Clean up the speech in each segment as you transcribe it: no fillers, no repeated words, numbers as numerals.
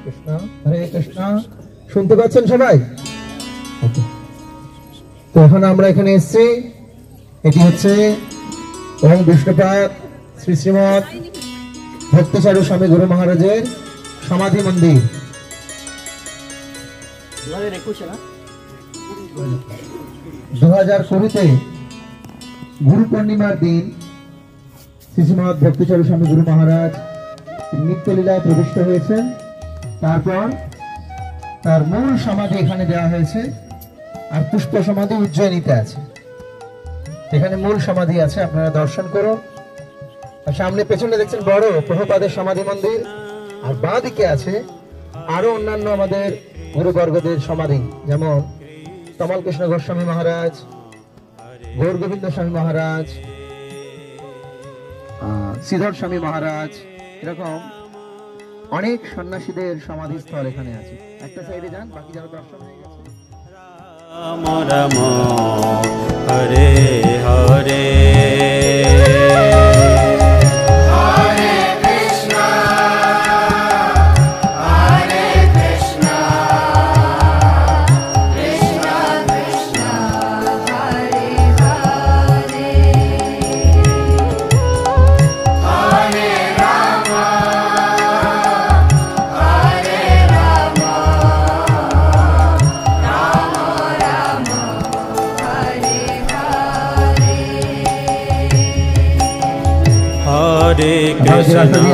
কৃষ্ণ হরে কৃষ্ণ। শুনতে পাচ্ছেন সবাই? তো এখন আমরা এখানে এসেছি, এটি হচ্ছে ওম বিষ্ণুপাদ শ্রী শ্রীমৎ ভক্তচারু স্বামী গুরু মহারাজের সমাধি মন্দির। 2020-তে গুরু পূর্ণিমার দিন শ্রী শ্রীমৎ ভক্তচারু স্বামী গুরু মহারাজ নিত্যলীলায় প্রবিষ্ট হয়েছেন। তারপর তার মূল সমাধি এখানে দেওয়া হয়েছে, আর পুষ্প সমাধি উজ্জয়িনীতে আছে। এখানে মূল সমাধি আছে, আপনারা দর্শন করুন। আর সামনে পেছনে দেখছেন বড় প্রভুপাদের সমাধি মন্দির, আর বাঁ দিকে আছে আরো অন্যান্য আমাদের গুরুবর্গদের সমাধি, যেমন তমাল কৃষ্ণ গোস্বামী মহারাজ, গৌর গোবিন্দ স্বামী মহারাজ, শ্রীধর স্বামী মহারাজ, এরকম অনেক সন্ন্যাসীদের সমাধিস্থল এখানে আছে। একটা সাইডে যান, বাকি যারা দর্শন হয়ে গেছে। রাম রাম হরে হরে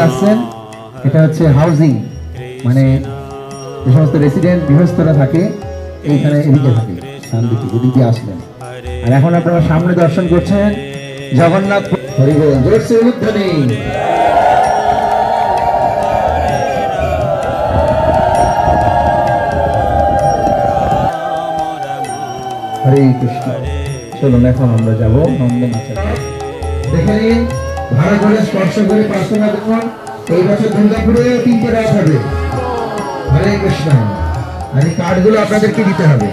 আসছেন। এটা হচ্ছে হাউজিং, মানে যে সমস্ত রেসিডেন্ট গৃহস্থরা থাকে এইখানে, এদিকে থাকে, এদিকে আসলেন। আর এখন আপনারা সামনে দর্শন করছেন জগন্নাথ। হরি বল, জোরসে উলুধ্বনি। হরে কৃষ্ণ। চলুন এখন আমরা যাবো নন্দনাচলে। দেখে নিন, ভালো করে স্পর্শ করে প্রার্থনা করুন। এই বছর দুর্গাপুরে 3টে রাত হবে। হরে কৃষ্ণ। আর এই কার্ডগুলো আপনাদেরকে দিতে হবে।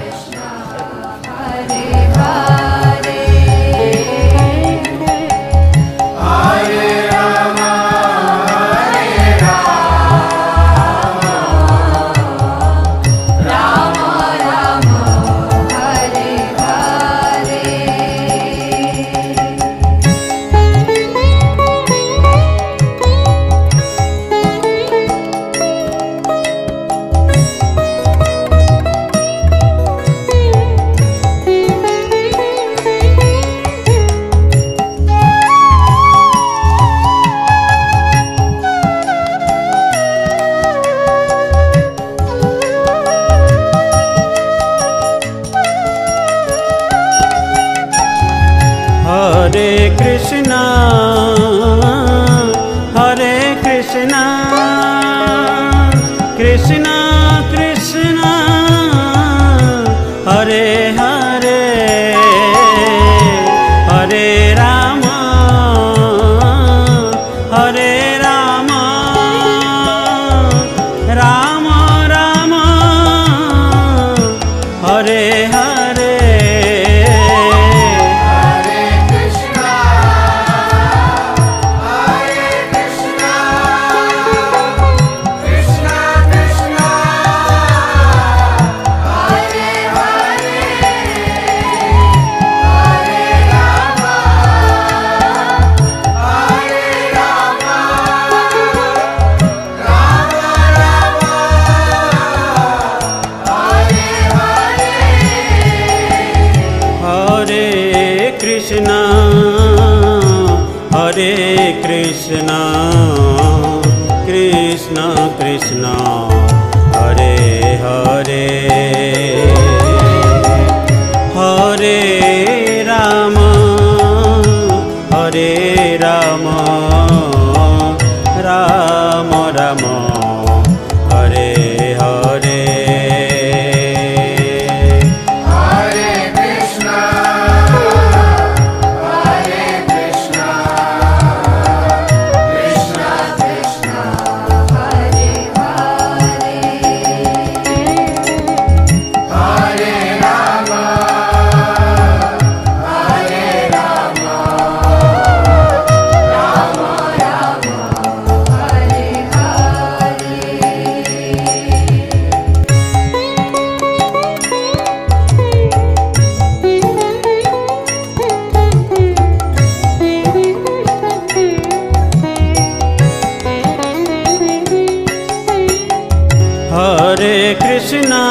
Krishna,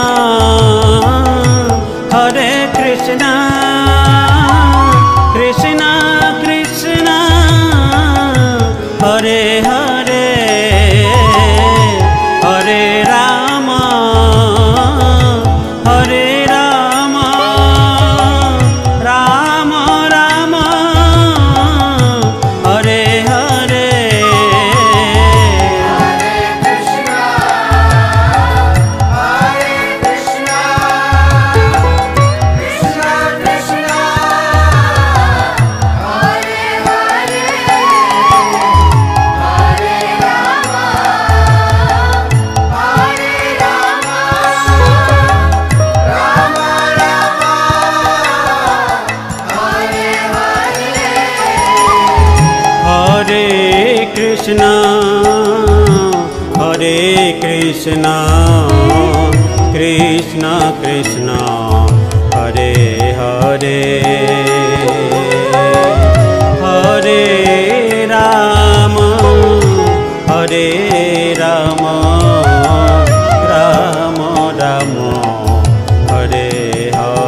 Hare Krishna, Krishna Krishna, Hare Hare, Hare Rama, Hare Rama, Rama Rama, Hare Hare. Krishna, Hare Krishna, Krishna Krishna, Hare Hare, Hare Rama, Hare Rama, Rama Rama, Hare Hare.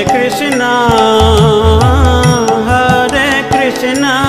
Krishna, Hare Krishna,